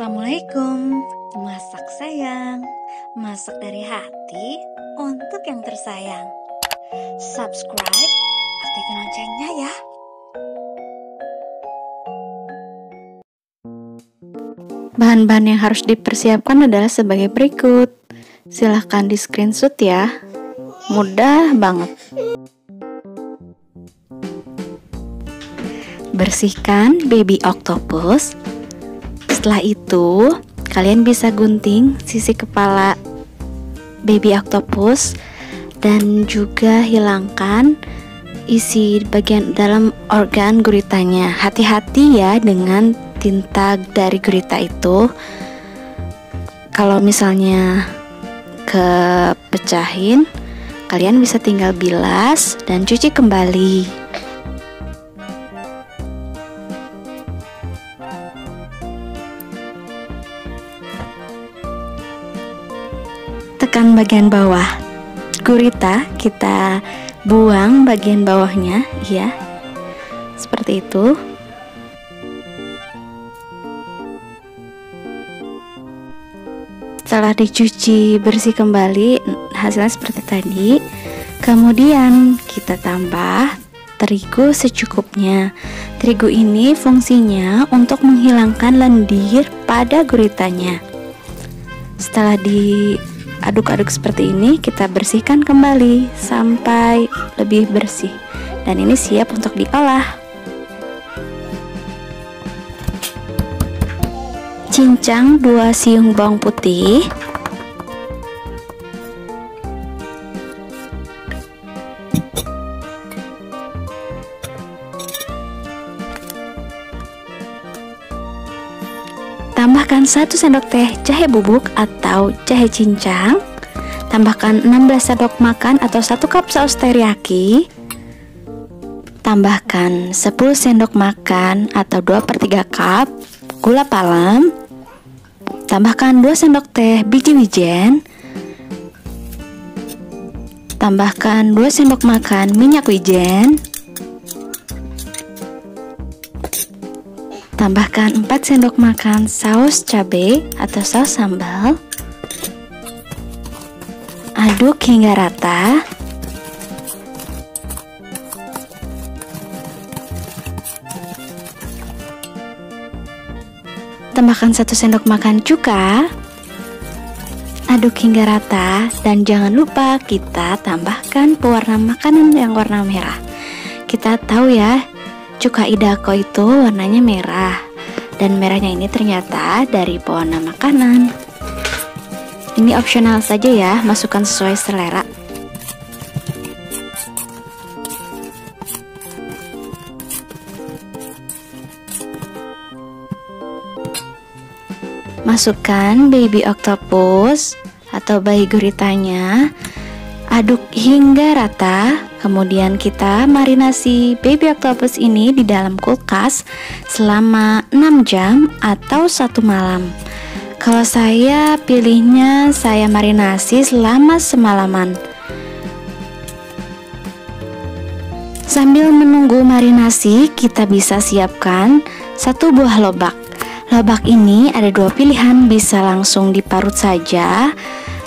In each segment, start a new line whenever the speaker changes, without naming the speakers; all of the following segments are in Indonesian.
Assalamualaikum. Masak sayang, masak dari hati untuk yang tersayang. Subscribe, aktifkan loncengnya ya.
Bahan-bahan yang harus dipersiapkan adalah sebagai berikut. Silahkan di screenshot ya. Mudah banget. Bersihkan baby octopus. Setelah itu, kalian bisa gunting sisi kepala baby octopus dan juga hilangkan isi bagian dalam organ guritanya. Hati-hati ya dengan tinta dari gurita itu. Kalau misalnya kepecahin, kalian bisa tinggal bilas dan cuci kembali. Tekan bagian bawah gurita, kita buang bagian bawahnya ya, seperti itu. Setelah dicuci bersih kembali, hasilnya seperti tadi. Kemudian kita tambah terigu secukupnya. Terigu ini fungsinya untuk menghilangkan lendir pada guritanya. Setelah diaduk-aduk seperti ini, kita bersihkan kembali sampai lebih bersih. Dan ini siap untuk diolah. Cincang 2 siung bawang putih, tambahkan 1 sendok teh jahe bubuk atau jahe cincang, tambahkan 16 sendok makan atau 1 cup saus teriyaki, tambahkan 10 sendok makan atau 2/3 cup gula palem, tambahkan 2 sendok teh biji wijen, tambahkan 2 sendok makan minyak wijen, tambahkan 4 sendok makan saus cabai atau saus sambal, aduk hingga rata. Tambahkan 1 sendok makan cuka, aduk hingga rata, dan jangan lupa kita tambahkan pewarna makanan yang warna merah. Kita tahu ya, cuka idako itu warnanya merah, dan merahnya ini ternyata dari pewarna makanan. Ini opsional saja ya, masukkan sesuai selera. Masukkan baby octopus atau bayi guritanya, aduk hingga rata. Kemudian kita marinasi baby octopus ini di dalam kulkas selama 6 jam atau 1 malam. Kalau saya pilihnya, saya marinasi selama semalaman. Sambil menunggu marinasi, kita bisa siapkan 1 buah lobak. Lobak ini ada 2 pilihan, bisa langsung diparut saja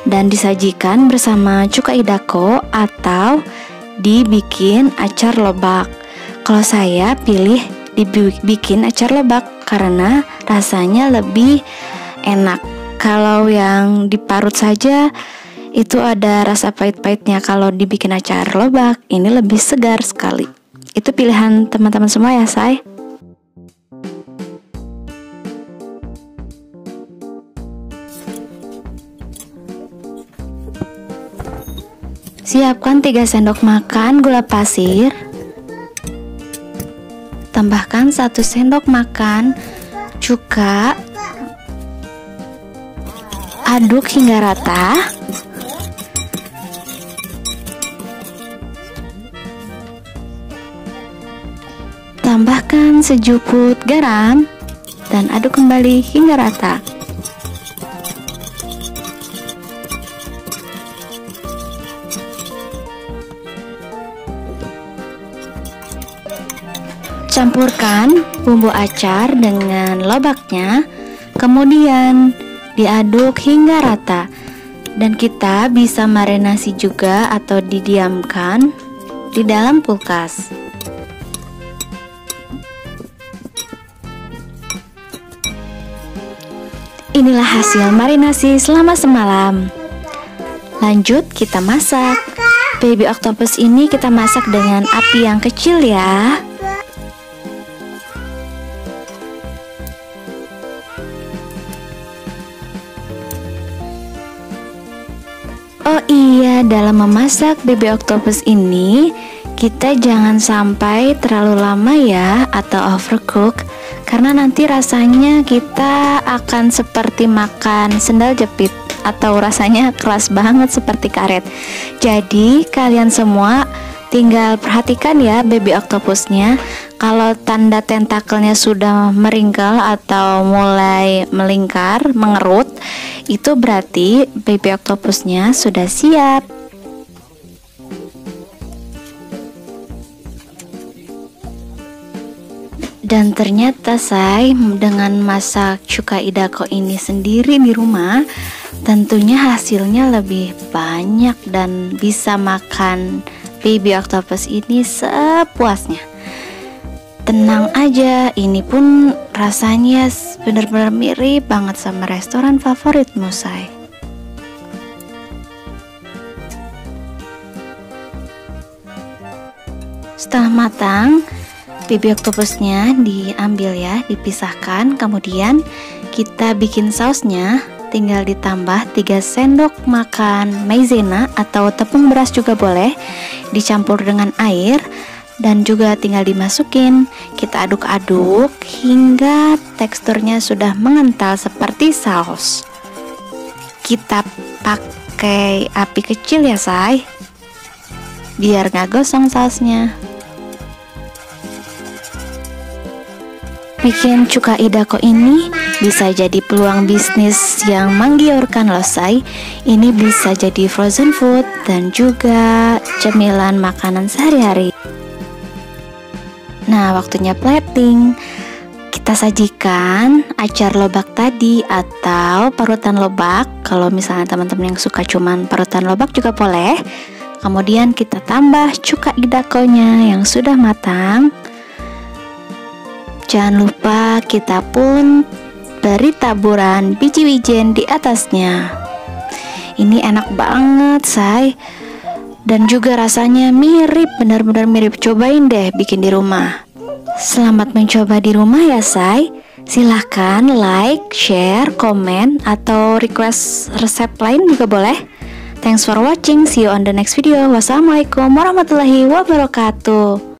dan disajikan bersama cuka idako atau dibikin acar lobak. Kalau saya pilih dibikin acar lobak karena rasanya lebih enak. Kalau yang diparut saja itu ada rasa pahit-pahitnya. Kalau dibikin acar lobak ini lebih segar sekali. Itu pilihan teman-teman semua ya, say. Siapkan 3 sendok makan gula pasir, tambahkan 1 sendok makan cuka, aduk hingga rata. Tambahkan sejuput garam dan aduk kembali hingga rata. Campurkan bumbu acar dengan lobaknya, Kemudian diaduk hingga rata. Dan kita bisa marinasi juga atau didiamkan di dalam kulkas. Inilah hasil marinasi selama semalam. Lanjut kita masak. Baby octopus ini kita masak dengan api yang kecil ya. Oh iya, dalam memasak baby octopus ini kita jangan sampai terlalu lama ya atau overcook, karena nanti rasanya kita akan seperti makan sendal jepit atau rasanya keras banget seperti karet. Jadi kalian semua tinggal perhatikan ya baby octopusnya. Kalau tanda tentakelnya sudah meringkel atau mulai melingkar, mengerut, itu berarti baby octopusnya sudah siap. Dan ternyata say, dengan masak cuka idako ini sendiri di rumah, tentunya hasilnya lebih banyak dan bisa makan baby octopus ini sepuasnya. Tenang aja, ini pun rasanya benar-benar mirip banget sama restoran favoritmu, say. Setelah matang, baby octopusnya diambil ya, dipisahkan. Kemudian kita bikin sausnya, tinggal ditambah 3 sendok makan maizena atau tepung beras juga boleh, dicampur dengan air dan juga tinggal dimasukin. Kita aduk-aduk hingga teksturnya sudah mengental seperti saus. Kita pakai api kecil ya say, biar gak gosong sausnya. Bikin cuka idako ini bisa jadi peluang bisnis yang menggiurkan loh say. Ini bisa jadi frozen food dan juga cemilan makanan sehari-hari. Nah, waktunya plating. Kita sajikan acar lobak tadi atau parutan lobak. Kalau misalnya teman-teman yang suka cuman parutan lobak juga boleh. Kemudian kita tambah cuka idakonya yang sudah matang. Jangan lupa kita pun beri taburan biji wijen di atasnya. Ini enak banget say. Dan juga rasanya mirip, benar-benar mirip. Cobain deh bikin di rumah. Selamat mencoba di rumah ya say. Silahkan like, share, komen, atau request resep lain juga boleh. Thanks for watching. See you on the next video. Wassalamualaikum warahmatullahi wabarakatuh.